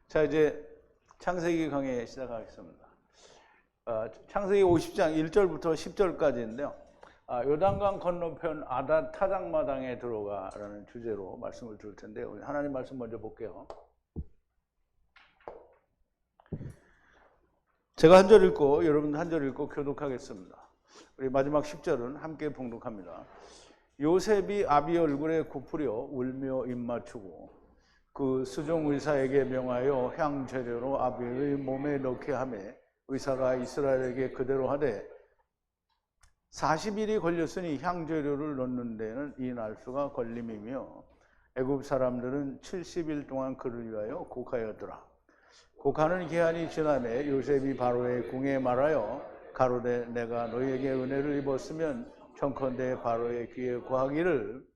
자, 이제 창세기 강의 시작하겠습니다. 창세기 50장 1절부터 10절까지인데요. 요단강 건너편 아닷 타작마당에 들어가라는 주제로 말씀을 드릴 텐데요. 하나님 말씀 먼저 볼게요. 제가 한 절 읽고 여러분 한 절 읽고 교독하겠습니다. 우리 마지막 10절은 함께 봉독합니다. 요셉이 아비 얼굴에 굽으려 울며 입맞추고 그 수종 의사에게 명하여 향재료로 아비의 몸에 넣게 하며 의사가 이스라엘에게 그대로 하되 40일이 걸렸으니 향재료를 넣는 데는 이 날수가 걸림이며 애굽 사람들은 70일 동안 그를 위하여 곡하였더라. 곡하는 기한이 지나매 요셉이 바로의 궁에 말하여 가로되 내가 너희에게 은혜를 입었으면 청컨대 바로의 귀에 고하기를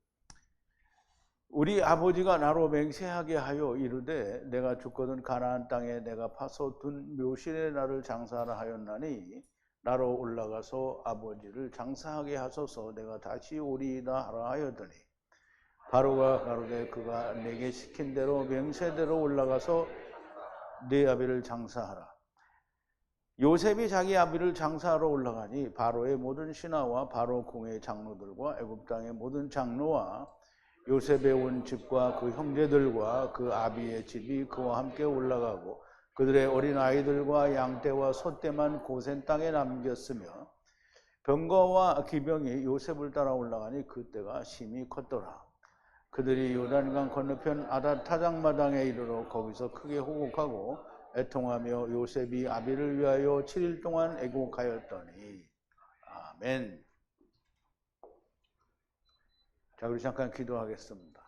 우리 아버지가 나로 맹세하게 하여 이르되 내가 죽거든 가나안 땅에 내가 파서 둔 묘실에 나를 장사하라 하였나니 나로 올라가서 아버지를 장사하게 하소서 내가 다시 오리이다 하라 하였더니 바로가 가로되 그가 내게 시킨 대로 맹세대로 올라가서 네 아비를 장사하라. 요셉이 자기 아비를 장사하러 올라가니 바로의 모든 신하와 바로 궁의 장로들과 애굽 땅의 모든 장로와 요셉의 온 집과 그 형제들과 그 아비의 집이 그와 함께 올라가고 그들의 어린 아이들과 양떼와 소떼만 고센 땅에 남겼으며 병거와 기병이 요셉을 따라 올라가니 그때가 심히 컸더라. 그들이 요단강 건너편 아닷 타작마당에 이르러 거기서 크게 호곡하고 애통하며 요셉이 아비를 위하여 7일 동안 애곡하였더니 아멘. 자, 우리 잠깐 기도하겠습니다.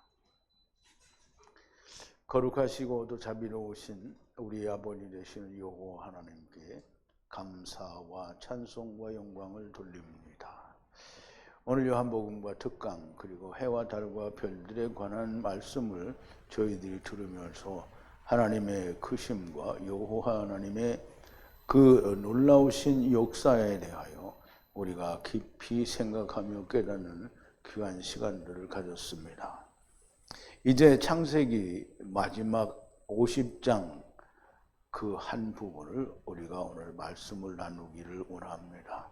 거룩하시고 또 자비로우신 우리 아버지 되시는 여호와 하나님께 감사와 찬송과 영광을 돌립니다. 오늘 요한복음과 특강 그리고 해와 달과 별들에 관한 말씀을 저희들이 들으면서 하나님의 크심과 여호와 하나님의 그 놀라우신 역사에 대하여 우리가 깊이 생각하며 깨닫는 귀한 시간들을 가졌습니다. 이제 창세기 마지막 50장 그 한 부분을 우리가 오늘 말씀을 나누기를 원합니다.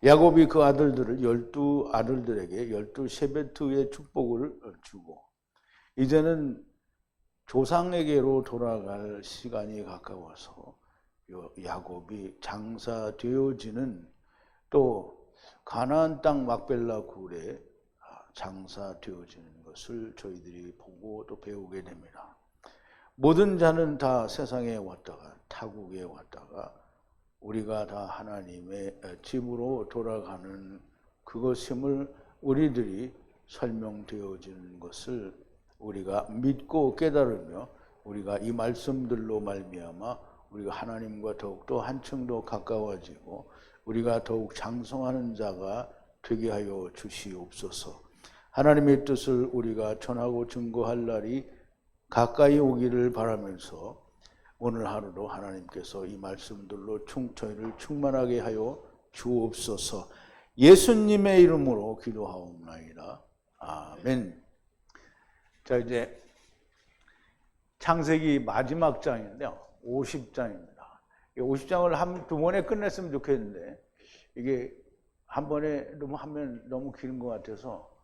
야곱이 그 아들들을 12 아들들에게 12 세베트의 축복을 주고 이제는 조상에게로 돌아갈 시간이 가까워서 야곱이 장사되어지는 또 가나안 땅 막벨라 굴에 장사되어지는 것을 저희들이 보고 또 배우게 됩니다. 모든 자는 다 세상에 왔다가 타국에 왔다가 우리가 다 하나님의 집으로 돌아가는 그것임을 우리들이 설명되어지는 것을 우리가 믿고 깨달으며 우리가 이 말씀들로 말미암아 우리가 하나님과 더욱더 한층 더 가까워지고 우리가 더욱 장성하는 자가 되게 하여 주시옵소서. 하나님의 뜻을 우리가 전하고 증거할 날이 가까이 오기를 바라면서 오늘 하루도 하나님께서 이 말씀들로 저희를 충만하게 하여 주옵소서. 예수님의 이름으로 기도하옵나이다. 아멘. 자, 이제 창세기 마지막 장인데요. 50장입니다. 50장을 두 번에 끝냈으면 좋겠는데 이게 한 번에 너무 하면 너무 긴 것 같아서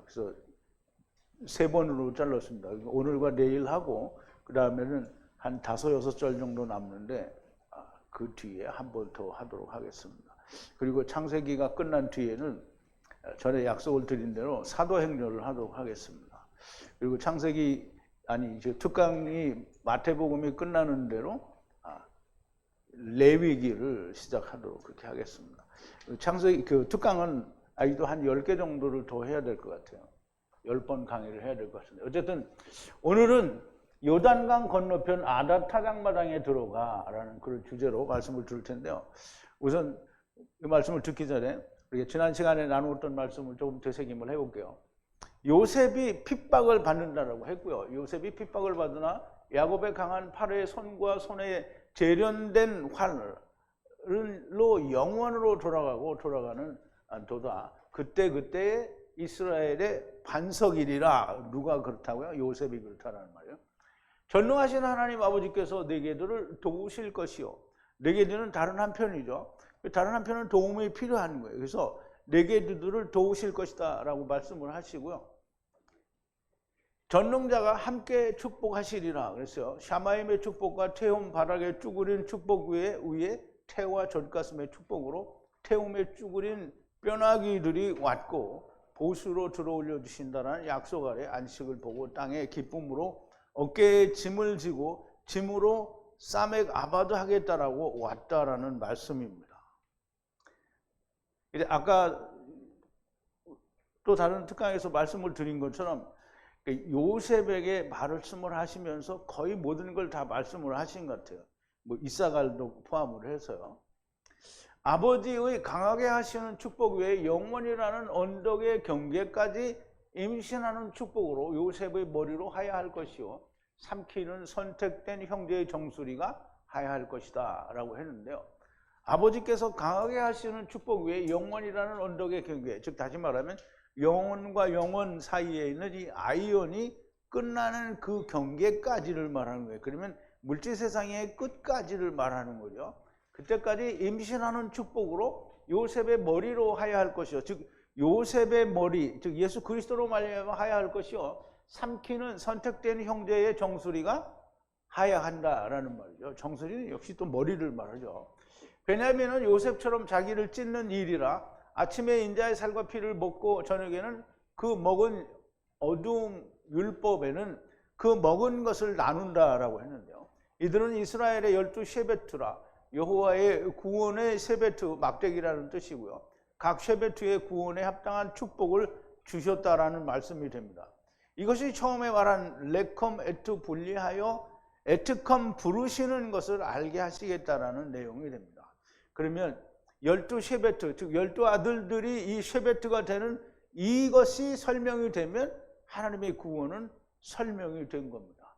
그래서 3번으로 잘랐습니다. 오늘과 내일 하고 그 다음에는 한 5, 6절 정도 남는데 그 뒤에 한 번 더 하도록 하겠습니다. 그리고 창세기가 끝난 뒤에는 전에 약속을 드린 대로 사도행전을 하도록 하겠습니다. 그리고 특강이 마태복음이 끝나는 대로 레위기를 시작하도록 그렇게 하겠습니다. 창세기 특강은 아직도 한 10개 정도를 더 해야 될 것 같아요. 10번 강의를 해야 될 것 같습니다. 어쨌든 오늘은 요단강 건너편 아닷 타작마당에 들어가라는 그런 주제로 말씀을 드릴 텐데요. 우선 이 말씀을 듣기 전에 우리가 지난 시간에 나누었던 말씀을 조금 되새김을 해볼게요. 요셉이 핍박을 받는다라고 했고요. 요셉이 핍박을 받으나 야곱의 강한 팔의 손과 손에 재련된 활로 영원으로 돌아가는 도다. 그때그때 이스라엘의 반석이리라. 누가 그렇다고요? 요셉이 그렇다라는 말이에요. 전능하신 하나님 아버지께서 내게들을 도우실 것이요. 내게들은 다른 한편이죠. 다른 한편은 도움이 필요한 거예요. 그래서 내게들을 도우실 것이다 라고 말씀을 하시고요. 전능자가 함께 축복하시리라 그랬어요. 샤마임의 축복과 태움 바닥에 쭈그린 축복 위에 태와 젖가슴의 축복으로 태움에 쭈그린 뼈나기들이 왔고 보수로 들어올려 주신다는 약속 아래 안식을 보고 땅에 기쁨으로 어깨에 짐을 지고 짐으로 싸맥 아바드 하겠다라고 왔다라는 말씀입니다. 아까 또 다른 특강에서 말씀을 드린 것처럼 요셉에게 말씀을 하시면서 거의 모든 걸 다 말씀을 하신 것 같아요. 뭐 이사갈도 포함을 해서요. 아버지의 강하게 하시는 축복 외에 영원이라는 언덕의 경계까지 임신하는 축복으로 요셉의 머리로 하야 할 것이요 삼키는 선택된 형제의 정수리가 하야 할 것이다 라고 했는데요. 아버지께서 강하게 하시는 축복 외에 영원이라는 언덕의 경계, 즉 다시 말하면 영혼과 영혼 사이에 있는 이 아이언이 끝나는 그 경계까지를 말하는 거예요. 그러면 물질 세상의 끝까지를 말하는 거죠. 그때까지 임신하는 축복으로 요셉의 머리로 하야 할 것이요. 즉 요셉의 머리, 즉 예수 그리스도로 말미암아 하야 할 것이요. 삼키는 선택된 형제의 정수리가 하야 한다라는 말이죠. 정수리는 역시 또 머리를 말하죠. 베냐민은 요셉처럼 자기를 찢는 일이라 아침에 인자의 살과 피를 먹고 저녁에는 그 먹은 어두움 율법에는 그 먹은 것을 나눈다라고 했는데요. 이들은 이스라엘의 12셰베트라 여호와의 구원의 셰베트 막대기라는 뜻이고요. 각 셰베트의 구원에 합당한 축복을 주셨다라는 말씀이 됩니다. 이것이 처음에 말한 레컴 에트 분리하여 에트컴 부르시는 것을 알게 하시겠다라는 내용이 됩니다. 그러면 12셰베트, 즉 12아들들이 이 셰베트가 되는 이것이 설명이 되면 하나님의 구원은 설명이 된 겁니다.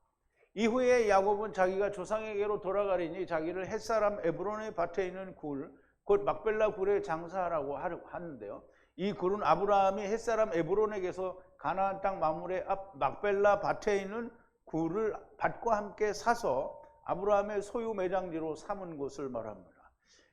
이후에 야곱은 자기가 조상에게로 돌아가리니 자기를 햇사람 에브론의 밭에 있는 굴, 곧 막벨라 굴에 장사하라고 하는데요. 이 굴은 아브라함이 햇사람 에브론에게서 가나안 땅 마물의 앞 막벨라 밭에 있는 굴을 밭과 함께 사서 아브라함의 소유 매장지로 삼은 곳을 말합니다.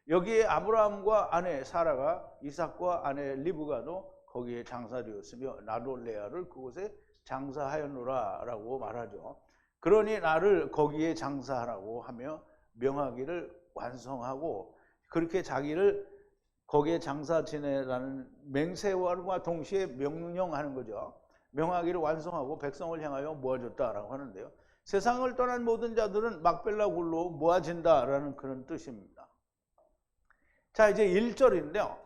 여기에 아브라함과 아내 사라가 이삭과 아내 리브가도 거기에 장사되었으며 나도 레아를 그곳에 장사하였노라 라고 말하죠. 그러니 나를 거기에 장사하라고 하며 명하기를 완성하고 그렇게 자기를 거기에 장사 지내라는 맹세와 동시에 명령하는 거죠. 명하기를 완성하고 백성을 향하여 모아줬다라고 하는데요. 세상을 떠난 모든 자들은 막벨라 굴로 모아진다라는 그런 뜻입니다. 자, 이제 1절인데요.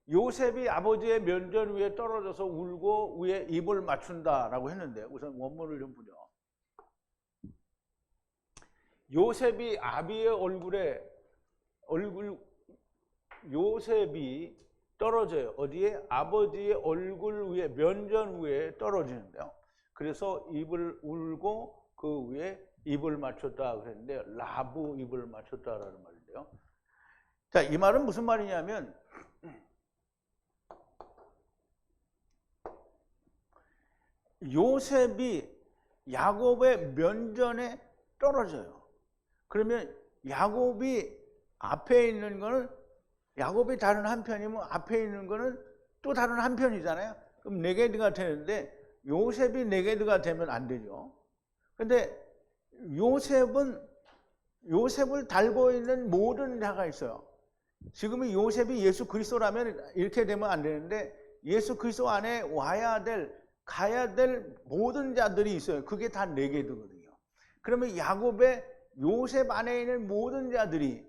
요셉이 아버지의 면전 위에 떨어져서 울고 위에 입을 맞춘다라고 했는데 우선 원문을 좀 보죠. 요셉이 아비의 요셉이 떨어져요. 어디에? 아버지의 얼굴 위에, 면전 위에 떨어지는데요. 그래서 입을 울고 그 위에 입을 맞췄다 그랬는데 라부 입을 맞췄다라는 말인데요. 자, 이 말은 무슨 말이냐면 요셉이 야곱의 면전에 떨어져요. 그러면 야곱이 앞에 있는 거는 야곱이 다른 한편이면 앞에 있는 거는 또 다른 한편이잖아요. 그럼 네게드가 되는데 요셉이 네게드가 되면 안 되죠. 근데 요셉을 달고 있는 모든 자가 있어요. 지금은 요셉이 예수 그리스도라면 이렇게 되면 안 되는데 예수 그리스도 안에 가야 될 모든 자들이 있어요. 그게 다 네게드거든요. 그러면 야곱의 요셉 안에 있는 모든 자들이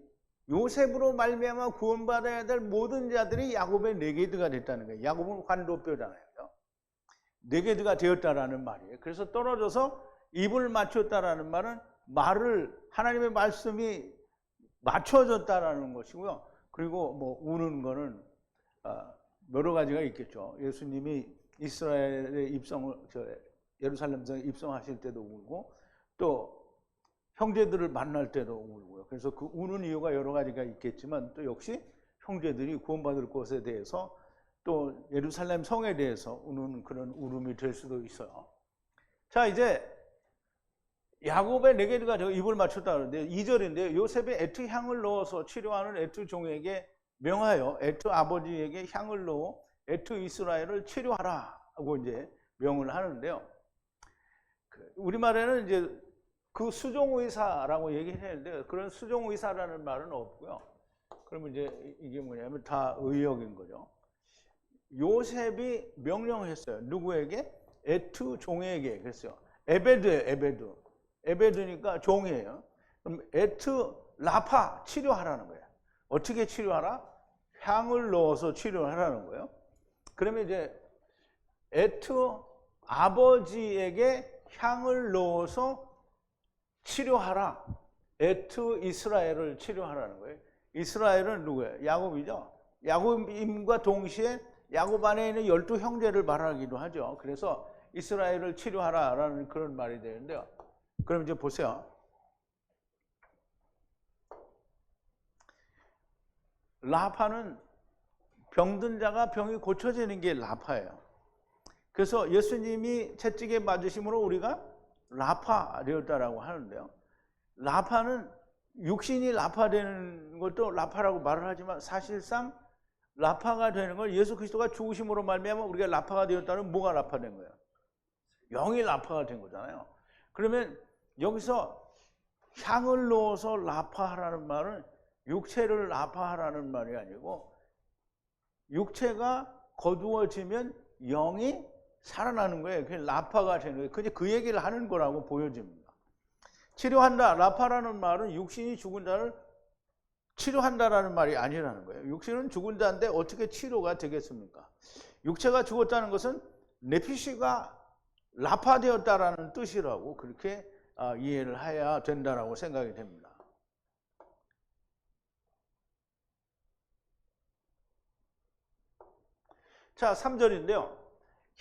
요셉으로 말미암아 구원받아야 될 모든 자들이 야곱의 네게드가 됐다는 거예요. 야곱은 환도뼈잖아요. 네게드가 되었다라는 말이에요. 그래서 떨어져서 입을 맞췄다라는 말은 하나님의 말씀이 맞춰졌다라는 것이고요. 그리고 뭐 우는 거는 여러 가지가 있겠죠. 예수님이 이스라엘의 예루살렘에 입성하실 때도 울고 또 형제들을 만날 때도 울고요. 그래서 그 우는 이유가 여러 가지가 있겠지만 또 역시 형제들이 구원받을 것에 대해서 또 예루살렘 성에 대해서 우는 그런 울음이 될 수도 있어요. 자, 이제 야곱의 네게드가 저 입을 맞췄다 그러는데 2절인데 요셉이 에트 향을 넣어서 치료하는 에트 종에게 명하여 에트 아버지에게 향을 넣어 에트 이스라엘을 치료하라 하고 이제 명을 하는데요. 우리말에는 이제 그 수종의사라고 얘기했는데 그런 수종의사라는 말은 없고요. 그러면 이제 이게 뭐냐면 다 의역인 거죠. 요셉이 명령했어요. 누구에게? 에트 종에게 그랬어요. 에베드예요, 에베드. 에베드니까 종이에요. 그럼 에트 라파 치료하라는 거예요. 어떻게 치료하라? 향을 넣어서 치료하라는 거예요. 그러면 이제 에트 아버지에게 향을 넣어서 치료하라. 에트 이스라엘을 치료하라는 거예요. 이스라엘은 누구예요? 야곱이죠. 야곱임과 동시에 야곱 안에 있는 12형제를 말하기도 하죠. 그래서 이스라엘을 치료하라라는 그런 말이 되는데요. 그럼 이제 보세요. 라파는 병든 자가 병이 고쳐지는 게 라파예요. 그래서 예수님이 채찍에 맞으심으로 우리가 라파 되었다라고 하는데요. 라파는 육신이 라파되는 것도 라파라고 말을 하지만 사실상 라파가 되는 걸 예수 그리스도가 죽으심으로 말미암아 우리가 라파가 되었다는 뭐가 라파된 거예요? 영이 라파가 된 거잖아요. 그러면 여기서 향을 넣어서 라파하라는 말은 육체를 라파하라는 말이 아니고 육체가 거두어지면 영이 살아나는 거예요. 그게 라파가 되는 거예요. 그게 그 얘기를 하는 거라고 보여집니다. 치료한다. 라파라는 말은 육신이 죽은 자를 치료한다라는 말이 아니라는 거예요. 육신은 죽은 자인데 어떻게 치료가 되겠습니까? 육체가 죽었다는 것은 네피시가 라파되었다라는 뜻이라고 그렇게 이해를 해야 된다라고 생각이 됩니다. 자, 3절인데요.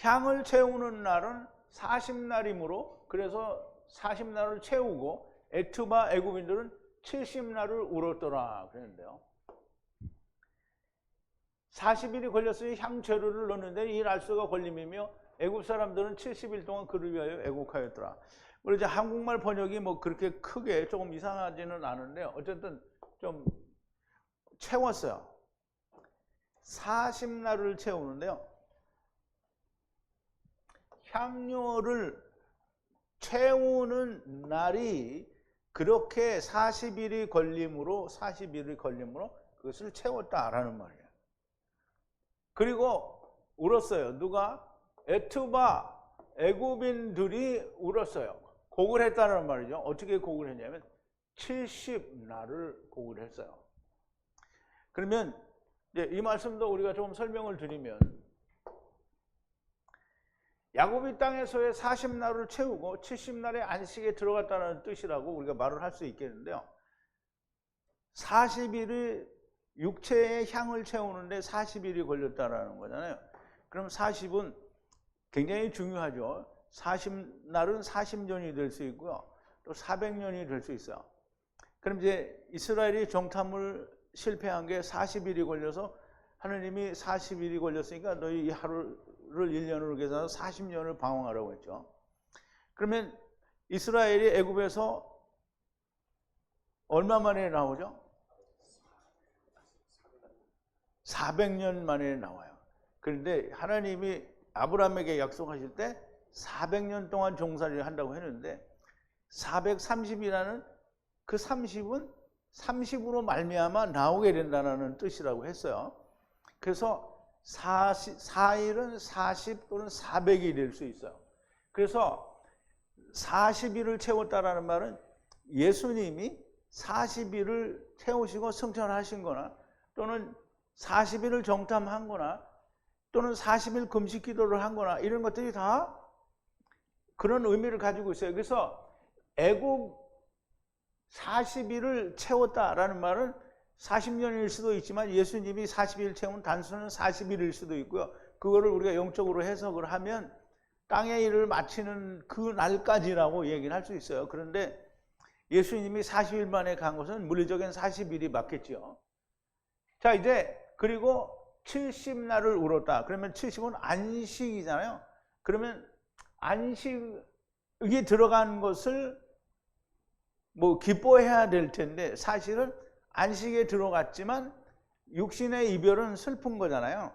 향을 채우는 날은 40날이므로 그래서 40날을 채우고 에트바 애굽인들은 70날을 울었더라 그랬는데요. 40일이 걸렸으니 향재료를 넣는데 이 날수가 걸림이며 애굽 사람들은 70일 동안 그를 위하여 애곡하였더라. 우리 이제 한국말 번역이 뭐 그렇게 크게 조금 이상하지는 않은데 어쨌든 좀 채웠어요. 40날을 채우는데요. 향료를 채우는 날이 그렇게 40일이 걸림으로 그것을 채웠다라는 말이에요. 그리고 울었어요. 누가? 에트바 애굽인들이 울었어요. 곡을 했다는 말이죠. 어떻게 곡을 했냐면 70날을 곡을 했어요. 그러면 이제 이 말씀도 우리가 좀 설명을 드리면 야곱이 땅에서의 40날을 채우고 70날의 안식에 들어갔다는 뜻이라고 우리가 말을 할 수 있겠는데요. 40일이 육체의 향을 채우는데 40일이 걸렸다는 거잖아요. 그럼 40은 굉장히 중요하죠. 40날은 40년이 될 수 있고요. 또 400년이 될 수 있어요. 그럼 이제 이스라엘이 정탐을 실패한 게 40일이 걸려서 하느님이 40일이 걸렸으니까 너희 이 하루를 1년으로 계산해서 40년을 방황하라고 했죠. 그러면 이스라엘이 애굽에서 얼마 만에 나오죠? 400년 만에 나와요. 그런데 하나님이 아브라함에게 약속하실 때 400년 동안 종살이를 한다고 했는데 430이라는 그 30은 30으로 말미암아 나오게 된다는 뜻이라고 했어요. 그래서 4일은 40 또는 400이 될 수 있어요. 그래서 40일을 채웠다라는 말은 예수님이 40일을 채우시고 승천하신 거나 또는 40일을 정탐한 거나 또는 40일 금식 기도를 한 거나 이런 것들이 다 그런 의미를 가지고 있어요. 그래서 애굽 40일을 채웠다라는 말은 40년일 수도 있지만 예수님이 40일 채운 단수는 40일일 수도 있고요. 그거를 우리가 영적으로 해석을 하면 땅의 일을 마치는 그 날까지라고 얘기를 할 수 있어요. 그런데 예수님이 40일 만에 간 것은 물리적인 40일이 맞겠죠. 자, 이제 그리고 70날을 울었다. 그러면 70은 안식이잖아요. 그러면 안식이 들어간 것을 뭐 기뻐해야 될 텐데 사실은 안식에 들어갔지만 육신의 이별은 슬픈 거잖아요.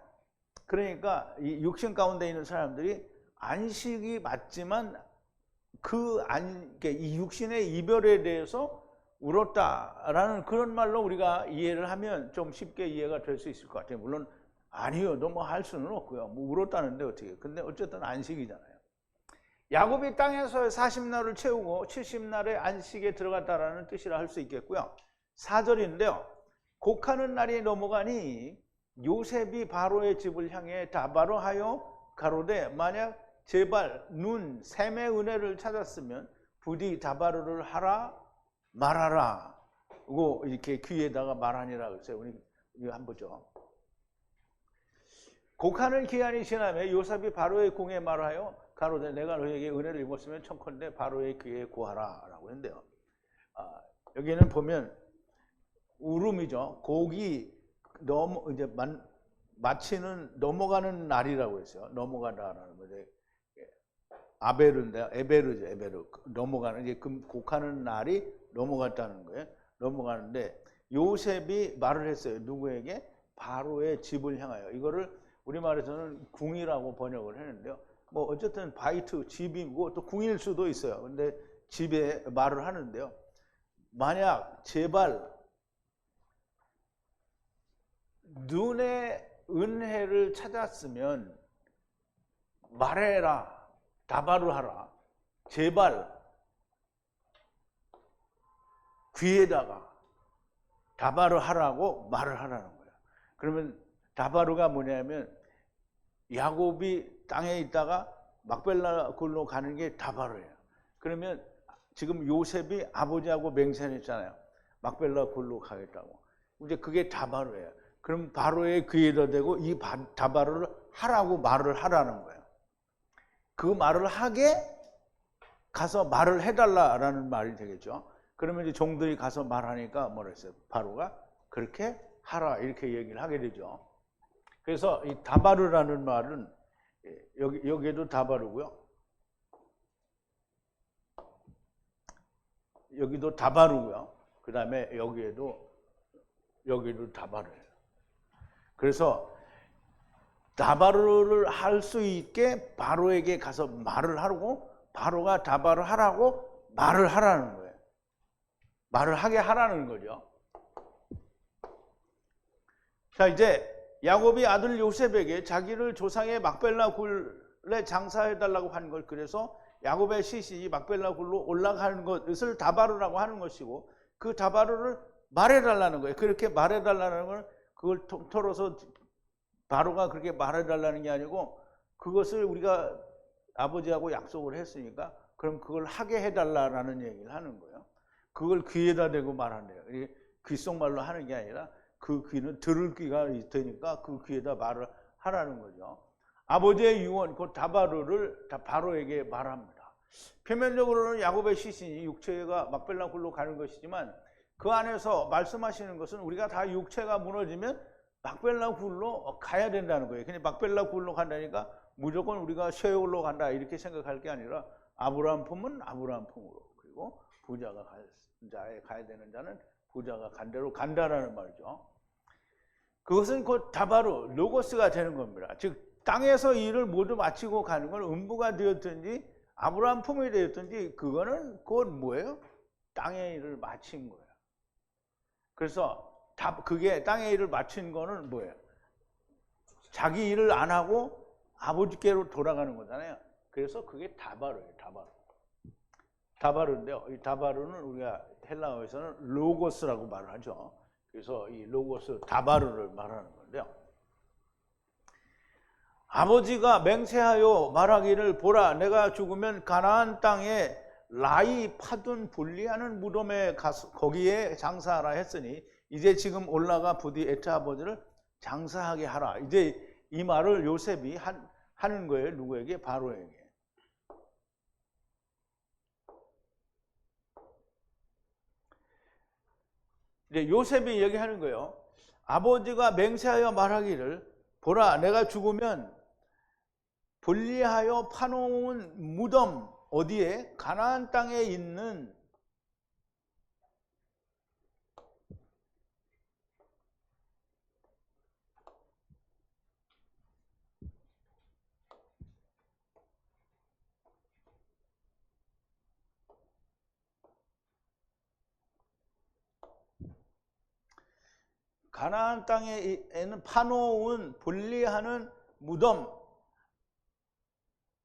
그러니까 이 육신 가운데 있는 사람들이 안식이 맞지만 이 육신의 이별에 대해서 울었다라는 그런 말로 우리가 이해를 하면 좀 쉽게 이해가 될 수 있을 것 같아요. 물론 아니요, 뭐 할 수는 없고요. 뭐 울었다는데 어떻게? 근데 어쨌든 안식이잖아요. 야곱이 땅에서 40날을 채우고 70날의 안식에 들어갔다라는 뜻이라 할 수 있겠고요. 4절인데요. 곡하는 날이 넘어가니 요셉이 바로의 집을 향해 다바로하여 가로되 만약 제발 눈 샘의 은혜를 찾았으면 부디 다바로를 하라 말하라. 그거 이렇게 귀에다가 말하니라 그랬어요. 우리 한번 보죠. 곡하는 기한이 지나면 요셉이 바로의 궁에 말하여 가로되 내가 너에게 은혜를 입었으면 청컨대 바로의 귀에 구하라 라고 했는데요. 여기는 보면 울음이죠. 곡이 이제 마치는 넘어가는 날이라고 했어요. 넘어가다라는 거죠. 아베르인데 에베르죠. 에베르 넘어가는 이제 곡하는 날이 넘어갔다는 거예요. 넘어가는데 요셉이 말을 했어요. 누구에게? 바로의 집을 향하여. 이거를 우리말에서는 궁이라고 번역을 했는데요. 뭐 어쨌든 바이트 집이고 또 궁일 수도 있어요. 근데 집에 말을 하는데요. 만약 제발 눈의 은혜를 찾았으면 말해라. 다바로 하라. 제발 귀에다가 다바로 하라고 말을 하라는 거예요. 그러면 다바로가 뭐냐면 야곱이 땅에 있다가 막벨라 굴로 가는 게 다바로예요. 그러면 지금 요셉이 아버지하고 맹세했잖아요. 막벨라 굴로 가겠다고. 이제 그게 다바로예요. 그럼 바로의 귀에다 대고 이 다바로를 하라고 말을 하라는 거예요. 그 말을 하게 가서 말을 해달라라는 말이 되겠죠. 그러면 이제 종들이 가서 말하니까 뭐라 했어요? 바로가 그렇게 하라 이렇게 얘기를 하게 되죠. 그래서 이 다바르라는 말은 여기에도 다바르고요. 여기도 다바르고요. 그 다음에 여기도 다바르예요. 그래서 다바르를 할 수 있게 바로에게 가서 말을 하고 바로가 다바르 하라고 말을 하라는 거예요. 말을 하게 하라는 거죠. 자, 이제 야곱이 아들 요셉에게 자기를 조상의 막벨라 굴에 장사해달라고 한 걸, 그래서 야곱의 시신이 막벨라 굴로 올라가는 것을 다바르라고 하는 것이고 그 다바르를 말해달라는 거예요. 그렇게 말해달라는 걸 그걸 통틀어서 바로가 그렇게 말해달라는 게 아니고 그것을 우리가 아버지하고 약속을 했으니까 그럼 그걸 하게 해달라는 얘기를 하는 거예요. 그걸 귀에다 대고 말한대요. 귓속말로 하는 게 아니라 그 귀는 들을 귀가 있으니까 그 귀에다 말을 하라는 거죠. 아버지의 유언, 그 다바르를 바로에게 말합니다. 표면적으로는 야곱의 시신이 육체가 막벨라 굴로 가는 것이지만 그 안에서 말씀하시는 것은 우리가 다 육체가 무너지면 막벨라 굴로 가야 된다는 거예요. 근데 막벨라 굴로 간다니까 무조건 우리가 쉐올로 간다 이렇게 생각할 게 아니라 아브라함 품은 아브라함 품으로, 그리고 부자가 가야 되는 자는 부자가 간 대로 간다라는 말이죠. 그것은 곧 다바로 로고스가 되는 겁니다. 즉 땅에서 일을 모두 마치고 가는 건 음부가 되었든지 아브라함 품이 되었든지 그거는 곧 뭐예요? 땅의 일을 마친 거예요. 그래서 그게 땅의 일을 마친 거는 뭐예요? 자기 일을 안 하고 아버지께로 돌아가는 거잖아요. 그래서 그게 다바르예요. 다바르인데요. 이 다바르는 우리가 헬라어에서는 로고스라고 말을 하죠. 그래서 이 로고스 다바르를 말하는 건데요. 아버지가 맹세하여 말하기를 보라 내가 죽으면 가나안 땅에 라이 파둔 분리하는 무덤에 가서 거기에 장사하라 했으니 이제 지금 올라가 부디 에트 아버지를 장사하게 하라. 이제 이 말을 요셉이 하는 거예요. 누구에게? 바로에게. 이제 요셉이 얘기하는 거예요. 아버지가 맹세하여 말하기를 보라 내가 죽으면 분리하여 파놓은 무덤 어디에? 가나안 땅에 있는 가나안 땅에는 파놓은 분리하는 무덤,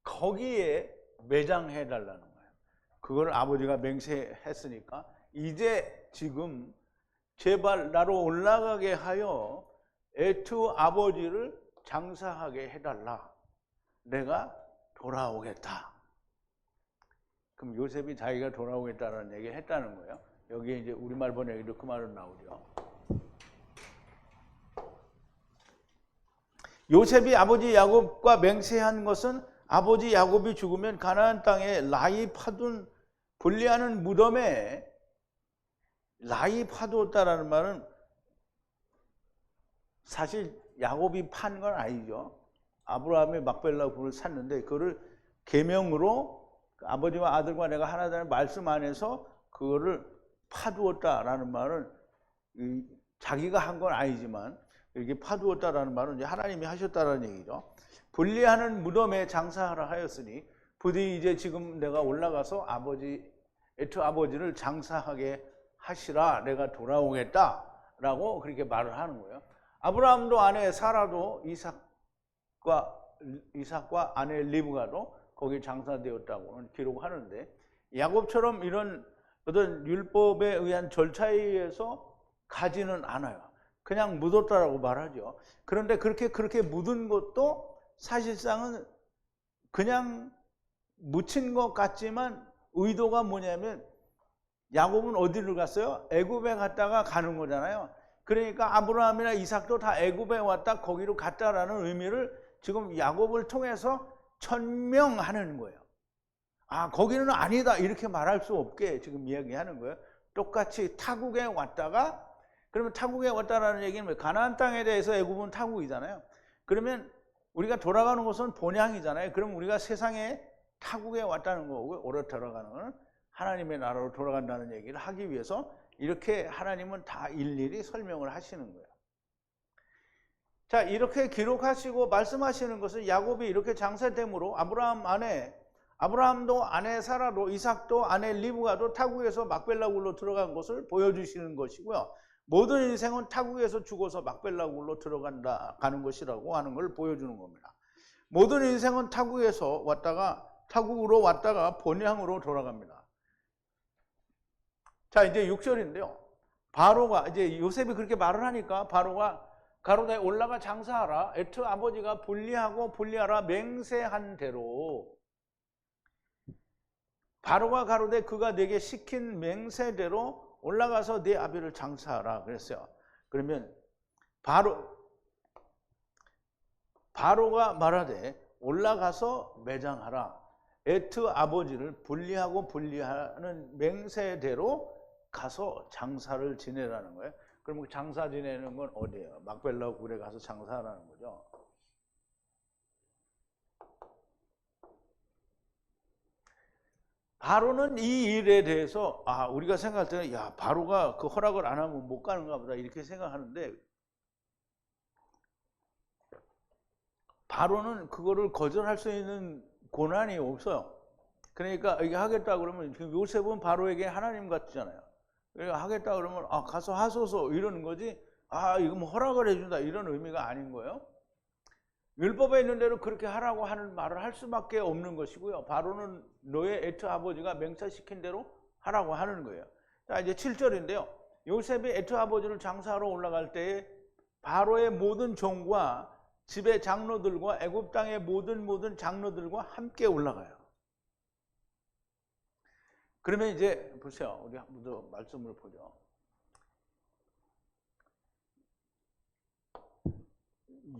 거기에 매장해 달라는 거예요. 그걸 아버지가 맹세했으니까 이제 지금 제발 나로 올라가게 하여 에투 아버지를 장사하게 해달라. 내가 돌아오겠다. 그럼 요셉이 자기가 돌아오겠다는 얘기를 했다는 거예요. 여기에 이제 우리말 번역에도 그 말은 나오죠. 요셉이 아버지 야곱과 맹세한 것은 아버지 야곱이 죽으면 가나안 땅에 라이 파둔 분리하는 무덤에 라이 파두었다라는 말은 사실 야곱이 판 건 아니죠. 아브라함이 막벨라 굴을 샀는데 그거를 계명으로 아버지와 아들과 내가 하나라는 말씀 안에서 그거를 파두었다라는 말은 자기가 한 건 아니지만 이렇게 파두었다라는 말은 이제 하나님이 하셨다라는 얘기죠. 분리하는 무덤에 장사하라 하였으니 부디 이제 지금 내가 올라가서 에투 아버지를 장사하게 하시라. 내가 돌아오겠다라고 그렇게 말을 하는 거예요. 아브라함도 아내 사라도 이삭과 아내 리브가도 거기 장사되었다고는 기록하는데 야곱처럼 이런 어떤 율법에 의한 절차에 의해서 가지는 않아요. 그냥 묻었다라고 말하죠. 그런데 그렇게 묻은 것도 사실상은 그냥 묻힌 것 같지만 의도가 뭐냐면 야곱은 어디를 갔어요? 애굽에 갔다가 가는 거잖아요. 그러니까 아브라함이나 이삭도 다 애굽에 왔다 거기로 갔다라는 의미를 지금 야곱을 통해서 천명하는 거예요. 아, 거기는 아니다 이렇게 말할 수 없게 지금 이야기하는 거예요. 똑같이 타국에 왔다가, 그러면 타국에 왔다라는 얘기는 가나안 땅에 대해서 애굽은 타국이잖아요. 그러면 우리가 돌아가는 것은 본향이잖아요. 그럼 우리가 세상에 타국에 왔다는 거고, 오래 돌아가는 것은 하나님의 나라로 돌아간다는 얘기를 하기 위해서 이렇게 하나님은 다 일일이 설명을 하시는 거예요. 자, 이렇게 기록하시고 말씀하시는 것은 야곱이 이렇게 장사됨으로 아브라함도 아내 사라도 이삭도 아내 리브가도 타국에서 막벨라 굴로 들어간 것을 보여주시는 것이고요. 모든 인생은 타국에서 죽어서 막벨라 굴로 가는 것이라고 하는 걸 보여주는 겁니다. 모든 인생은 타국으로 왔다가 본향으로 돌아갑니다. 자, 이제 6절인데요. 바로가 이제 요셉이 그렇게 말을 하니까 바로가 가로되 올라가 장사하라. 에투 아버지가 분리하라 맹세한 대로. 바로가 가로되 그가 내게 시킨 맹세대로 올라가서 네 아비를 장사하라 그랬어요. 그러면 바로가 말하되 올라가서 매장하라. 에투 아버지를 분리하는 맹세대로 가서 장사를 지내라는 거예요. 그럼 장사 지내는 건 어디예요? 막벨라 굴에 가서 장사하라는 거죠. 바로는 이 일에 대해서 우리가 생각할 때는 바로가 그 허락을 안 하면 못 가는가 보다 이렇게 생각하는데, 바로는 그거를 거절할 수 있는 권한이 없어요. 그러니까 이게 하겠다 그러면 지금 요셉은 바로에게 하나님 같잖아요. 그러니까 하겠다 그러면 가서 하소서 이러는 거지, 이거 뭐 허락을 해준다 이런 의미가 아닌 거예요. 율법에 있는 대로 그렇게 하라고 하는 말을 할 수밖에 없는 것이고요. 바로는 너의 에투 아버지가 맹세시킨 대로 하라고 하는 거예요. 자, 이제 7절인데요. 요셉이 에투 아버지를 장사하러 올라갈 때에 바로의 모든 종과 집의 장로들과 애굽 땅의 모든 장로들과 함께 올라가요. 그러면 이제 보세요. 우리 먼저 말씀을 보죠.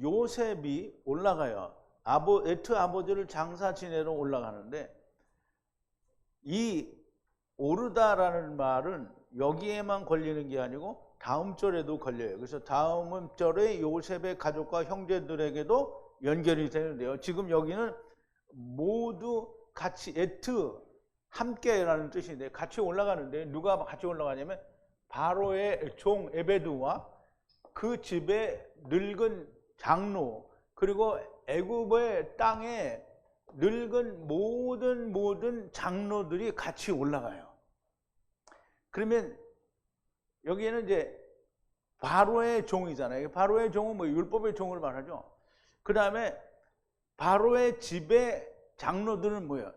요셉이 올라가요. 에투 아버지를 장사 지내러 올라가는데, 이 오르다라는 말은 여기에만 걸리는 게 아니고 다음 절에도 걸려요. 그래서 다음 절에 요셉의 가족과 형제들에게도 연결이 되는데요. 지금 여기는 모두 같이 에투 함께라는 뜻인데 같이 올라가는데, 누가 같이 올라가냐면 바로의 종 에베드와 그 집의 늙은 장로, 그리고 애굽의 땅에 늙은 모든 장로들이 같이 올라가요. 그러면 여기에는 이제 바로의 종이잖아요. 바로의 종은 뭐 율법의 종을 말하죠. 그 다음에 바로의 집의 장로들은 뭐예요?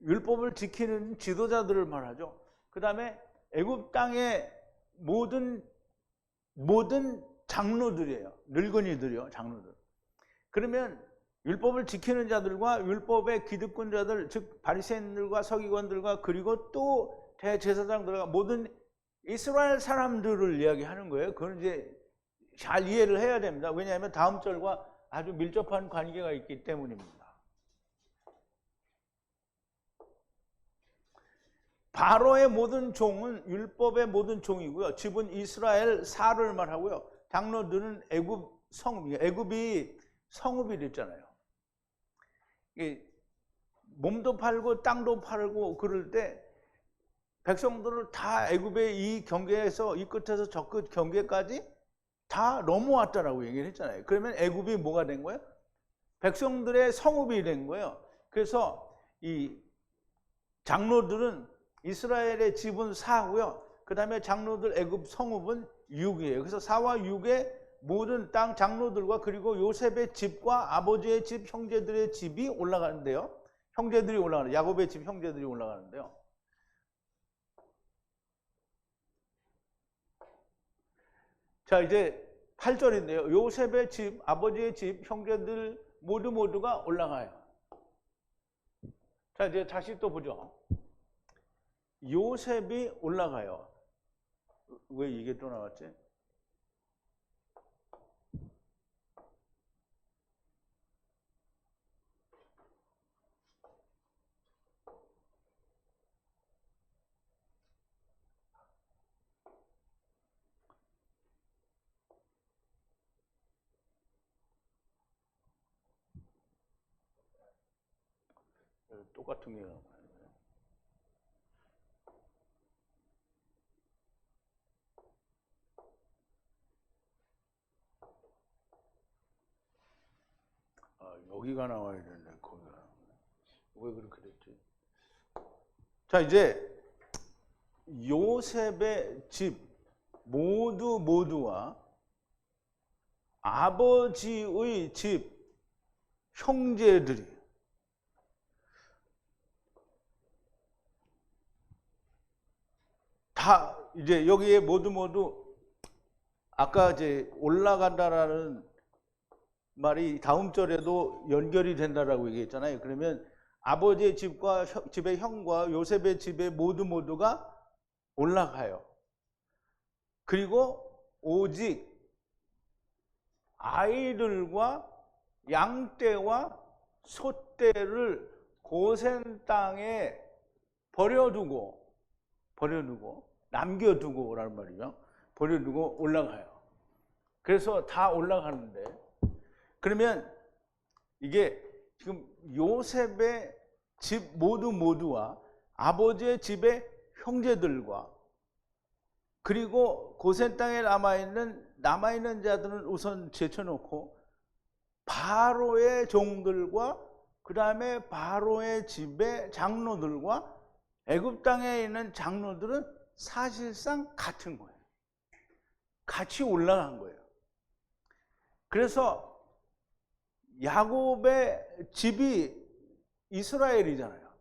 율법을 지키는 지도자들을 말하죠. 그 다음에 애굽 땅의 모든 장로들이에요. 늙은이들이요, 장로들. 그러면 율법을 지키는 자들과 율법의 기득권자들, 즉 바리새인들과 서기관들과 그리고 또 대제사장들과 모든 이스라엘 사람들을 이야기하는 거예요. 그건 이제 잘 이해를 해야 됩니다. 왜냐하면 다음 절과 아주 밀접한 관계가 있기 때문입니다. 바로의 모든 종은 율법의 모든 종이고요. 집은 이스라엘 사를 말하고요. 장로들은 애굽 성읍이에요. 애굽이 성읍이 됐잖아요. 몸도 팔고 땅도 팔고 그럴 때 백성들을 다 애굽의 이 경계에서 이 끝에서 저 끝 경계까지 다 넘어왔다라고 얘기를 했잖아요. 그러면 애굽이 뭐가 된 거예요? 백성들의 성읍이 된 거예요. 그래서 이 장로들은 이스라엘의 집은 4고요. 그 다음에 장로들 애굽 성읍은 6이에요. 그래서 4와 6의 모든 땅 장로들과 그리고 요셉의 집과 아버지의 집, 형제들의 집이 올라가는데요. 형제들이 올라가는, 야곱의 집 형제들이 올라가는데요. 자, 이제 8절인데요. 요셉의 집, 아버지의 집, 형제들 모두가 올라가요. 자, 이제 다시 또 보죠. 요셉이 올라가요. 왜 이게 또 나왔지? 똑같은 게 나와요. 여기가 나와야 되는데 거기가 왜 그렇게 됐지? 자, 이제 요셉의 집 모두와 아버지의 집 형제들이 다 이제 여기에 모두 아까 이제 올라간다라는 말이 다음 절에도 연결이 된다라고 얘기했잖아요. 그러면 아버지의 집과 집의 형과 요셉의 집의 모두가 올라가요. 그리고 오직 아이들과 양떼와 소떼를 고센 땅에 버려두고 남겨두고라는 말이죠. 버려두고 올라가요. 그래서 다 올라가는데, 그러면 이게 지금 요셉의 집 모두와 아버지의 집의 형제들과 그리고 고센 땅에 남아있는 자들은 우선 제쳐놓고 바로의 종들과 그 다음에 바로의 집의 장로들과 애굽 땅에 있는 장로들은 사실상 같은 거예요. 같이 올라간 거예요. 그래서 야곱의 집이 이스라엘이잖아요.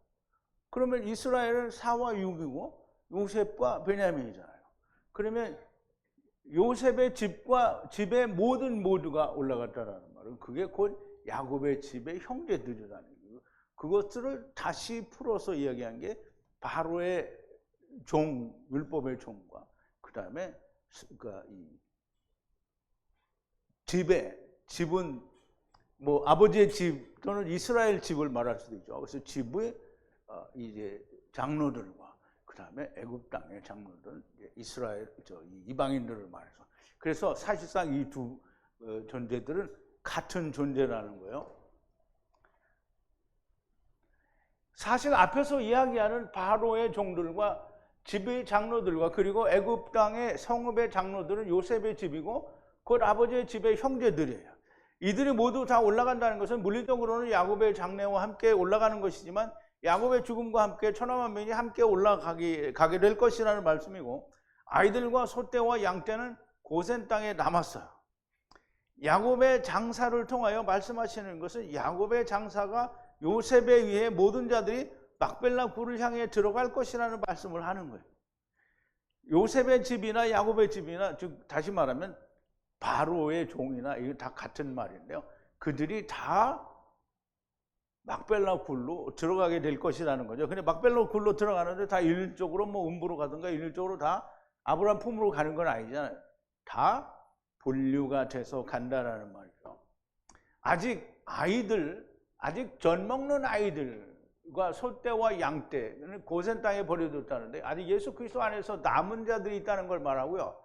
그러면 이스라엘은 4와 6이고 요셉과 베냐민이잖아요. 그러면 요셉의 집과 집의 모두가 올라갔다라는 말은 그게 곧 야곱의 집의 형제들이라는 거예요. 그것들을 다시 풀어서 이야기한 게 바로의 종, 율법의 종과 그 다음에 이 집은 뭐 아버지의 집 또는 이스라엘 집을 말할 수도 있죠. 그래서 집의 이제 장로들과 그 다음에 애굽 땅의 장로들, 이스라엘 이방인들을 말해서, 그래서 사실상 이 두 존재들은 같은 존재라는 거예요. 사실 앞에서 이야기하는 바로의 종들과 집의 장로들과 그리고 애굽 땅의 성읍의 장로들은 요셉의 집이고 곧 아버지의 집의 형제들이에요. 이들이 모두 다 올라간다는 것은 물리적으로는 야곱의 장래와 함께 올라가는 것이지만 야곱의 죽음과 함께 천하만민이 함께 올라가게 될 것이라는 말씀이고, 아이들과 소떼와 양떼는 고센 땅에 남았어요. 야곱의 장사를 통하여 말씀하시는 것은 야곱의 장사가 요셉에 의해 모든 자들이 막벨라 굴을 향해 들어갈 것이라는 말씀을 하는 거예요. 요셉의 집이나 야곱의 집이나, 즉 다시 말하면 바로의 종이나, 이거 다 같은 말인데요. 그들이 다 막벨라 굴로 들어가게 될 것이라는 거죠. 근데 막벨라 굴로 들어가는데 다 일률적으로 뭐 음부로 가든가 일률적으로 다 아브라함 품으로 가는 건 아니잖아요. 다 분류가 돼서 간다라는 말이죠. 아직 젖먹는 아이들과 소떼와 양떼는 고센 땅에 버려뒀다는데, 아직 예수 그리스도 안에서 남은 자들이 있다는 걸 말하고요.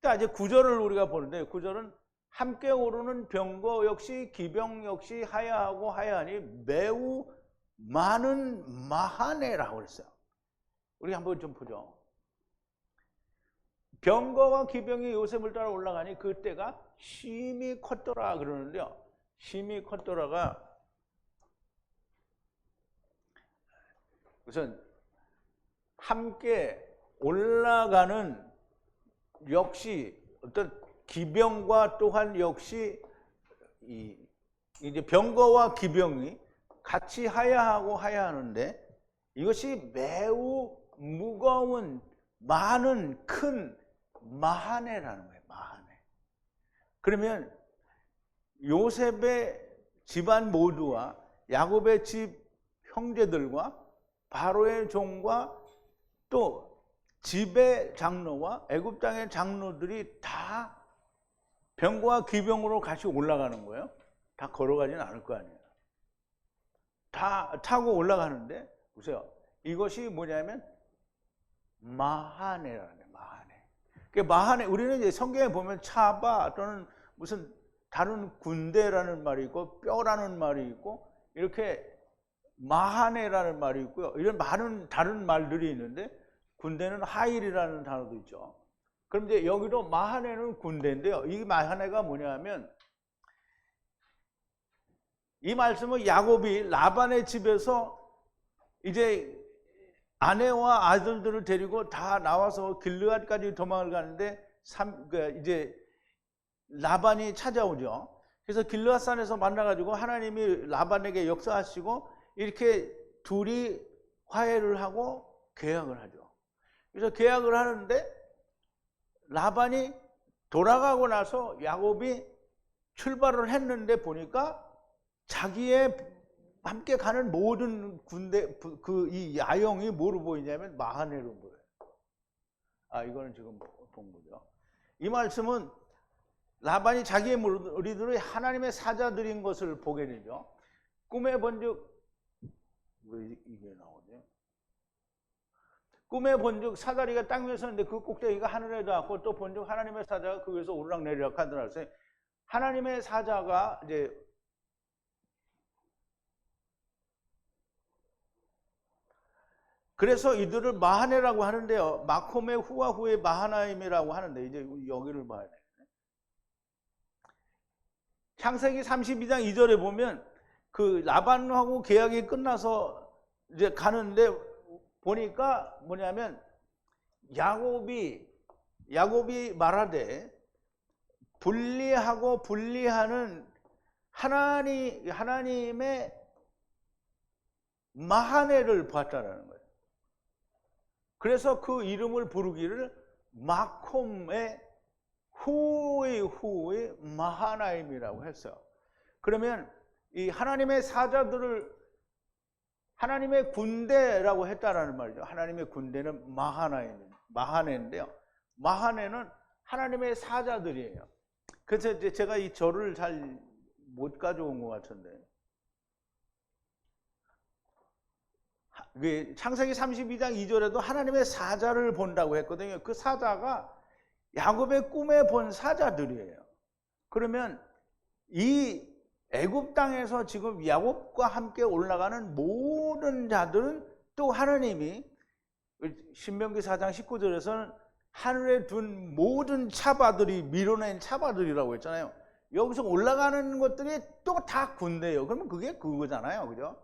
그러니까 이제 9절을 우리가 보는데, 9절은 함께 오르는 병거 역시 기병 역시 하야하고 하야하니 매우 많은 마하네라고 그랬어요. 우리 한번 좀 보죠. 병거와 기병이 요셉을 따라 올라가니 그때가 심히 컸더라 그러는데요. 심히 컸더라가 우선 함께 올라가는 역시 어떤 기병과 또한 역시 이제 병거와 기병이 같이 하야하고 하야하는데, 이것이 매우 무거운 많은 큰 마하네라는 거예요. 마하네. 그러면 요셉의 집안 모두와 야곱의 집 형제들과 바로의 종과 또 집의 장로와 애굽 땅의 장로들이 다 병거와 기병으로 같이 올라가는 거예요. 다 걸어가지는 않을 거 아니에요. 다 타고 올라가는데, 보세요. 이것이 뭐냐면 마하네라는 거예요. 마하네. 그 마하네, 우리는 이제 성경에 보면 차바 또는 무슨 다른 군대라는 말이 있고 뼈라는 말이 있고 이렇게 마하네라는 말이 있고요. 이런 많은 다른 말들이 있는데, 군대는 하일이라는 단어도 있죠. 그럼 이제 여기도 마하네는 군대인데요. 이 마하네가 뭐냐면, 이 말씀은 야곱이 라반의 집에서 이제 아내와 아들들을 데리고 다 나와서 길르앗까지 도망을 가는데, 이제 라반이 찾아오죠. 그래서 길르앗산에서 만나가지고 하나님이 라반에게 역사하시고 이렇게 둘이 화해를 하고 계약을 하죠. 그래서 계약을 하는데, 라반이 돌아가고 나서 야곱이 출발을 했는데 보니까 자기의 함께 가는 모든 군대, 이 야영이 뭐로 보이냐면 마하네로 보여요. 이거는 지금 본 거죠. 이 말씀은 라반이 자기의 무리들이 하나님의 사자들인 것을 보게 되죠. 꿈에 본즉, 왜 이게 나오죠? 꿈에 본즉 사다리가 땅 위에 섰는데 그 꼭대기가 하늘에 닿았고, 또 본즉 하나님의 사자가 그 위에서 오르락내리락 하더라. 하나님의 사자가 이제 그래서 이들을 마하네라고 하는데요. 마콤의 후와 후의 마하나임이라고 하는데, 이제 여기를 봐야 돼요. 창세기 32장 2절에 보면 그 라반하고 계약이 끝나서 이제 가는데 보니까 뭐냐면 야곱이 말하되 분리하고 분리하는 하나님의 마하네를 봤다라는 거예요. 그래서 그 이름을 부르기를 마콤의 후의 마하나임이라고 했어요. 그러면 이 하나님의 사자들을 하나님의 군대라고 했다라는 말이죠. 하나님의 군대는 마하네인데요. 마하네는 하나님의 사자들이에요. 그래서 이제 제가 이 절을 잘 못 가져온 것 같은데, 창세기 32장 2절에도 하나님의 사자를 본다고 했거든요. 그 사자가 야곱의 꿈에 본 사자들이에요. 그러면 이 애굽 땅에서 지금 야곱과 함께 올라가는 모든 자들은 또 하나님이 신명기 4장 19절에서는 하늘에 둔 모든 차바들이 밀어낸 차바들이라고 했잖아요. 여기서 올라가는 것들이 또 다 군대예요. 그러면 그게 그거잖아요. 그죠?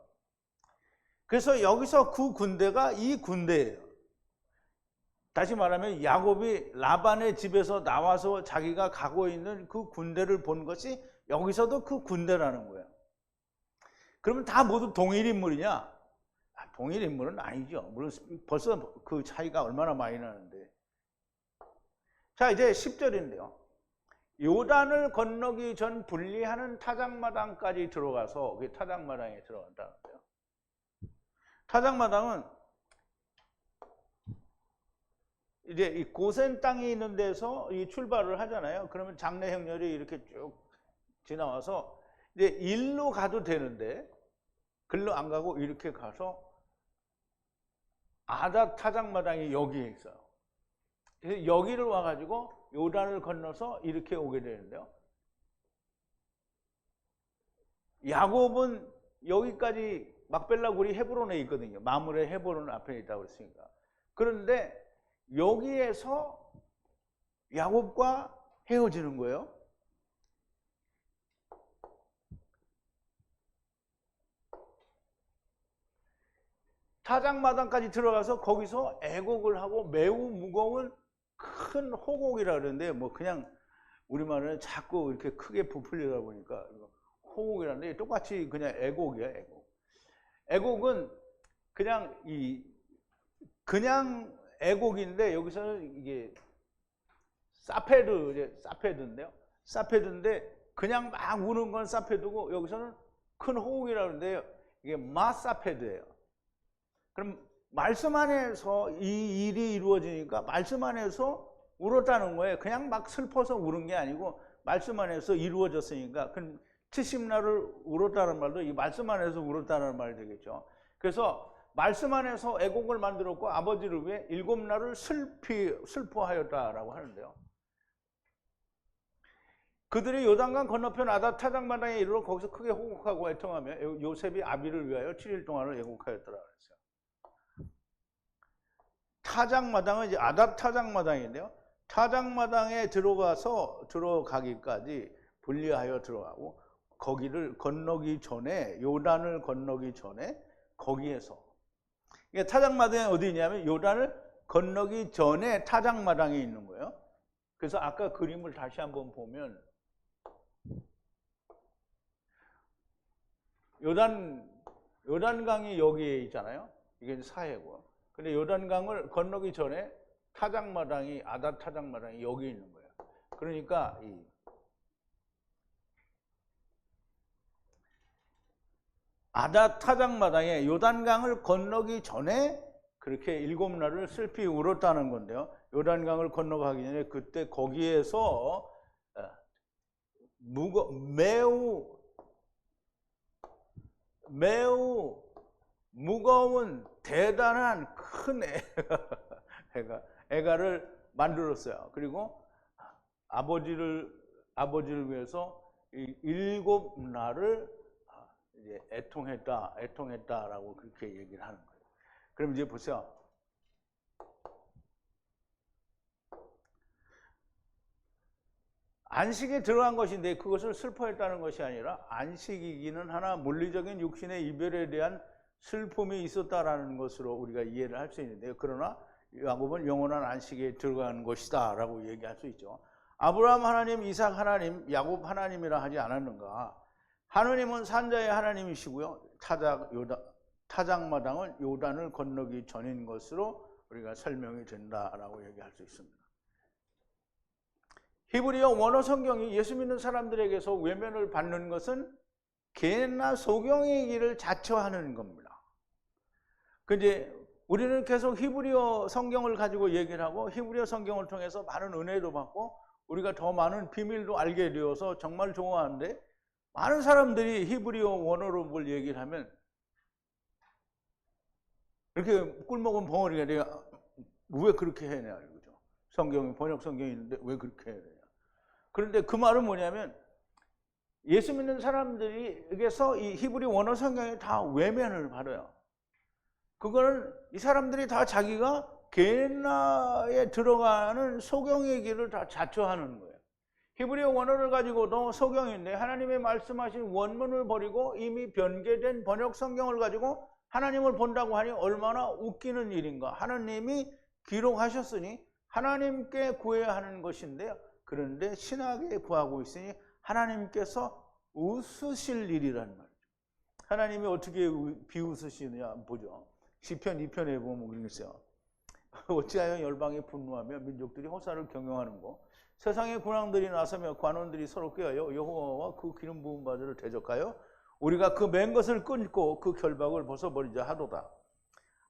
그래서 여기서 그 군대가 이 군대예요. 다시 말하면 야곱이 라반의 집에서 나와서 자기가 가고 있는 그 군대를 본 것이 여기서도 그 군대라는 거예요. 그러면 다 모두 동일 인물이냐? 동일 인물은 아니죠. 물론 벌써 그 차이가 얼마나 많이 나는데. 자, 이제 10절인데요. 요단을 건너기 전 분리하는 타작마당까지 들어가서 그 타작마당에 들어간다는 거예요. 타작마당은 이제 이 고센 땅이 있는 데서 이 출발을 하잖아요. 그러면 장래 행렬이 이렇게 쭉 지나와서 이제 일로 가도 되는데 글로 안 가고 이렇게 가서 아닷 타작마당이 여기에 있어요. 그래서 여기를 와가지고 요단을 건너서 이렇게 오게 되는데요. 야곱은 여기까지 막벨라 굴이 헤브론에 있거든요. 마물의 헤브론 앞에 있다고 했으니까. 그런데 여기에서 야곱과 헤어지는 거예요. 타작마당까지 들어가서 거기서 애곡을 하고 매우 무거운 큰 호곡이라 그러는데 뭐 그냥 우리말은 자꾸 이렇게 크게 부풀리다 보니까 호곡이라는데 똑같이 그냥 애곡이야, 애곡. 애곡은 그냥 애곡인데 여기서는 이게 사페드인데요. 사페드인데 그냥 막 우는 건 사페드고 여기서는 큰 호곡이라 그러는데요. 이게 마사페드예요. 그럼 말씀 안에서 이 일이 이루어지니까 말씀 안에서 울었다는 거예요. 그냥 막 슬퍼서 울은 게 아니고 말씀 안에서 이루어졌으니까. 그럼 70날을 울었다는 말도 이 말씀 안에서 울었다는 말이 되겠죠. 그래서 말씀 안에서 애곡을 만들었고 아버지를 위해 7날을 슬퍼하였다라고 하는데요. 그들이 요단강 건너편 아닷 타작마당에 이르러 거기서 크게 호곡하고 애통하며 요셉이 아비를 위하여 7일 동안을 애곡하였더라 그랬어요. 타작마당은 이제 아닷 타작마당인데요. 타작마당에 들어가기까지 분리하여 들어가고 거기를 건너기 전에 요단을 건너기 전에 거기에서 이게 타작마당이 어디냐면 요단을 건너기 전에 타작마당이 있는 거예요. 그래서 아까 그림을 다시 한번 보면 요단강이 여기에 있잖아요. 이게 사해고. 근데 요단강을 건너기 전에 타작마당이 아닷 타작마당이 여기 있는 거예요. 그러니까 이 아닷 타작마당에 요단강을 건너기 전에 그렇게 7날을 슬피 울었다는 건데요. 요단강을 건너가기 전에 그때 거기에서 매우 무거운 대단한 큰 애가를 만들었어요. 그리고 아버지를 위해서 7날을 이제 애통했다라고 그렇게 얘기를 하는 거예요. 그럼 이제 보세요. 안식에 들어간 것인데 그것을 슬퍼했다는 것이 아니라 안식이기는 하나 물리적인 육신의 이별에 대한 슬픔이 있었다라는 것으로 우리가 이해를 할 수 있는데요. 그러나 야곱은 영원한 안식에 들어간 것이다 라고 얘기할 수 있죠. 아브라함 하나님, 이삭 하나님, 야곱 하나님이라 하지 않았는가? 하느님은 산자의 하나님이시고요. 타작마당은 요단을 건너기 전인 것으로 우리가 설명이 된다라고 얘기할 수 있습니다. 히브리어 원어 성경이 예수 믿는 사람들에게서 외면을 받는 것은 개나 소경이기를 자처하는 겁니다. 근데 우리는 계속 히브리어 성경을 가지고 얘기를 하고 히브리어 성경을 통해서 많은 은혜도 받고 우리가 더 많은 비밀도 알게 되어서 정말 좋아하는데 많은 사람들이 히브리어 원어로 뭘 얘기를 하면 이렇게 꿀먹은 벙어리가 내가 왜 그렇게 해야 되냐 이거죠. 성경이 번역 성경이 있는데 왜 그렇게 해야 되냐. 그런데 그 말은 뭐냐면 예수 믿는 사람들에게서 이 히브리 원어 성경이 다 외면을 받아요. 그거는 이 사람들이 다 자기가 게나에 들어가는 소경의 길을 다 자처하는 거예요. 히브리어 원어를 가지고도 소경인데 하나님의 말씀하신 원문을 버리고 이미 변개된 번역 성경을 가지고 하나님을 본다고 하니 얼마나 웃기는 일인가. 하나님이 기록하셨으니 하나님께 구해야 하는 것인데요. 그런데 신하게 구하고 있으니 하나님께서 웃으실 일이란 말이죠. 하나님이 어떻게 비웃으시느냐 보죠. 시편 2편에 보면 그러겠어요. 어찌하여 열방이 분노하며 민족들이 호사를 경영하는 거. 세상의 군왕들이 나서며 관원들이 서로 꾀하여 여호와와 그 기름 부은 바들을 대적하여 우리가 그 맨 것을 끊고 그 결박을 벗어버리자 하도다.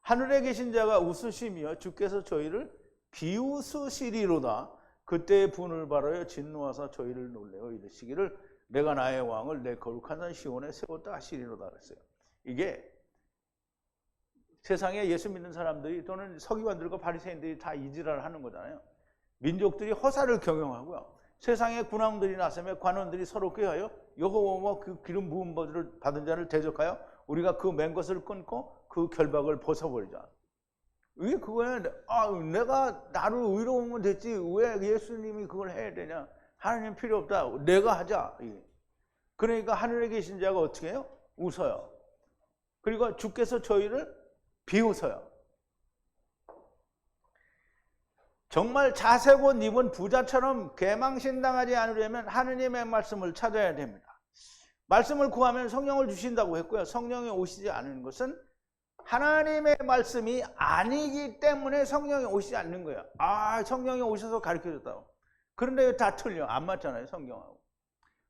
하늘에 계신 자가 웃으시며 주께서 저희를 비웃으시리로다. 그때의 분을 바라여 진노하사 저희를 놀래어 이르시기를 내가 나의 왕을 내 거룩한 산 시온에 세웠다 하시리로다 그랬어요. 이게 세상에 예수 믿는 사람들이 또는 서기관들과 바리새인들이 다 이지랄을 하는 거잖아요. 민족들이 허사를 경영하고요. 세상의 군왕들이 나서며 관원들이 서로 꾀하여 여호와와 그 기름 부은 바들을 받은 자를 대적하여 우리가 그 맨 것을 끊고 그 결박을 벗어버리자. 왜 그거야? 내가 나를 의로우면 됐지 왜 예수님이 그걸 해야 되냐? 하나님 필요 없다. 내가 하자. 그러니까 하늘에 계신 자가 어떻게 해요? 웃어요. 그리고 주께서 저희를 비웃어요. 정말 자세고 입은 부자처럼 개망신당하지 않으려면 하느님의 말씀을 찾아야 됩니다. 말씀을 구하면 성령을 주신다고 했고요. 성령이 오시지 않는 것은 하나님의 말씀이 아니기 때문에 성령이 오시지 않는 거예요. 성령이 오셔서 가르쳐줬다고. 그런데 다 틀려. 안 맞잖아요, 성경하고.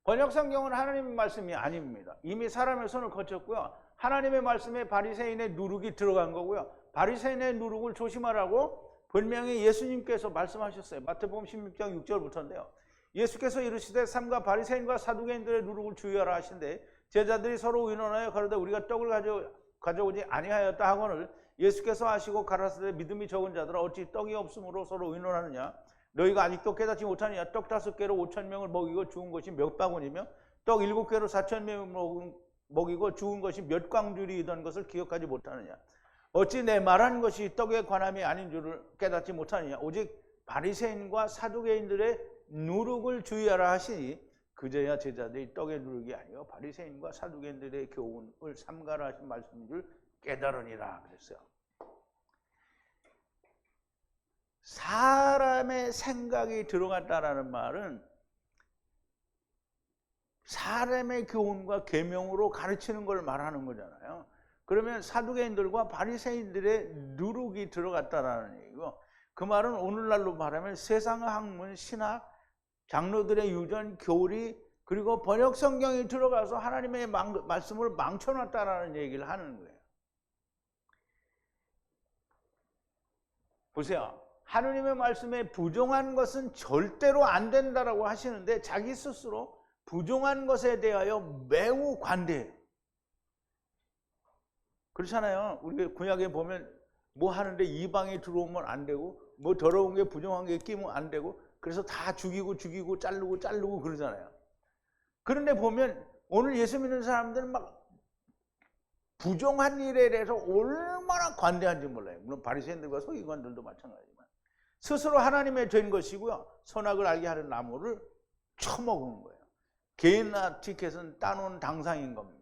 번역 성경은 하나님의 말씀이 아닙니다. 이미 사람의 손을 거쳤고요. 하나님의 말씀에 바리새인의 누룩이 들어간 거고요. 바리새인의 누룩을 조심하라고 분명히 예수님께서 말씀하셨어요. 마태복음 16장 6절부터인데요. 예수께서 이르시되 삼가 바리새인과 사두개인들의 누룩을 주의하라 하신데 제자들이 서로 의논하여 가로되 우리가 떡을 가져오지 아니하였다 하거늘 예수께서 하시고 가라사대 믿음이 적은 자들아 어찌 떡이 없으므로 서로 의논하느냐 너희가 아직도 깨닫지 못하느냐 떡 5개로 5,000명을 먹이고 죽은 것이 몇 바구니며 떡 7개로 4,000명을 먹이고 죽은 것이 몇 광줄이던 것을 기억하지 못하느냐 어찌 내 말한 것이 떡에 관함이 아닌 줄을 깨닫지 못하느냐 오직 바리새인과 사두개인들의 누룩을 주의하라 하시니 그제야 제자들이 떡의 누룩이 아니요 바리새인과 사두개인들의 교훈을 삼가라 하신 말씀인 줄 깨달으니라 그랬어요. 사람의 생각이 들어갔다라는 말은 사람의 교훈과 계명으로 가르치는 걸 말하는 거잖아요. 그러면 사두개인들과 바리새인들의 누룩이 들어갔다라는 얘기고 그 말은 오늘날로 말하면 세상 학문, 신학, 장로들의 유전, 교리 그리고 번역 성경이 들어가서 하나님의 말씀을 망쳐놨다라는 얘기를 하는 거예요. 보세요. 하나님의 말씀에 부정한 것은 절대로 안 된다라고 하시는데 자기 스스로 부정한 것에 대하여 매우 관대해요. 그렇잖아요. 우리 구약에 보면 뭐 하는데 이방이 들어오면 안 되고 뭐 더러운 게 부정한 게 끼면 안 되고 그래서 다 죽이고 자르고 그러잖아요. 그런데 보면 오늘 예수 믿는 사람들은 막 부정한 일에 대해서 얼마나 관대한지 몰라요. 물론 바리새인들과 서기관들도 마찬가지지만 스스로 하나님의 된 것이고요. 선악을 알게 하는 나무를 처먹은 거예요. 개인나 티켓은 따놓은 당상인 겁니다.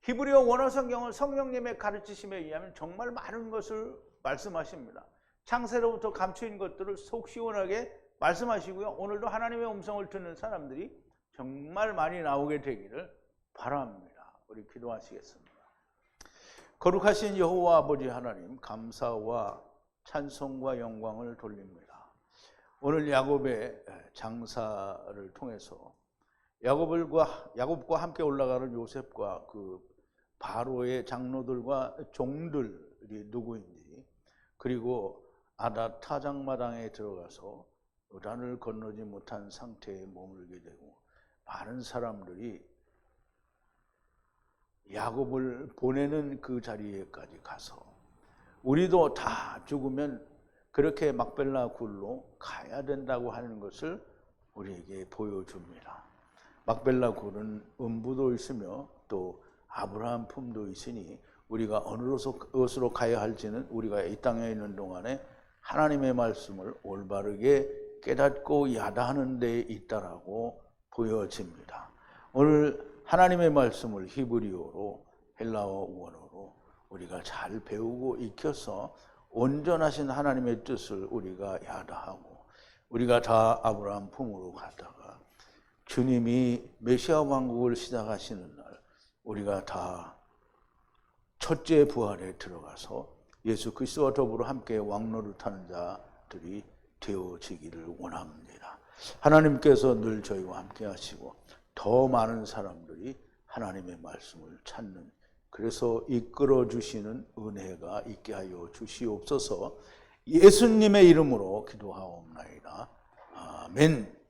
히브리어 원어 성경은 성령님의 가르치심에 의하면 정말 많은 것을 말씀하십니다. 창세로부터 감추인 것들을 속 시원하게 말씀하시고요. 오늘도 하나님의 음성을 듣는 사람들이 정말 많이 나오게 되기를 바랍니다. 우리 기도하시겠습니다. 거룩하신 여호와 아버지 하나님 감사와 찬송과 영광을 돌립니다. 오늘 야곱의 장사를 통해서 야곱과 함께 올라가는 요셉과 그 바로의 장로들과 종들이 누구인지 그리고 아다 타작마당에 들어가서 요단을 건너지 못한 상태에 머물게 되고 많은 사람들이 야곱을 보내는 그 자리에까지 가서 우리도 다 죽으면 그렇게 막벨라 굴로 가야 된다고 하는 것을 우리에게 보여줍니다. 막벨라 굴은 음부도 있으며 또 아브라함 품도 있으니 우리가 어느 곳으로 가야 할지는 우리가 이 땅에 있는 동안에 하나님의 말씀을 올바르게 깨닫고 야다하는 데 있다라고 보여집니다. 오늘 하나님의 말씀을 히브리어로 헬라어 원어로 우리가 잘 배우고 익혀서 온전하신 하나님의 뜻을 우리가 야다하고 우리가 다 아브라함 품으로 가다가 주님이 메시아 왕국을 시작하시는 날 우리가 다 첫째 부활에 들어가서 예수 그리스도와 더불어 함께 왕노릇하는 자들이 되어지기를 원합니다. 하나님께서 늘 저희와 함께 하시고 더 많은 사람들이 하나님의 말씀을 찾는, 그래서 이끌어 주시는 은혜가 있게 하여 주시옵소서. 예수님의 이름으로 기도하옵나이다. 아멘.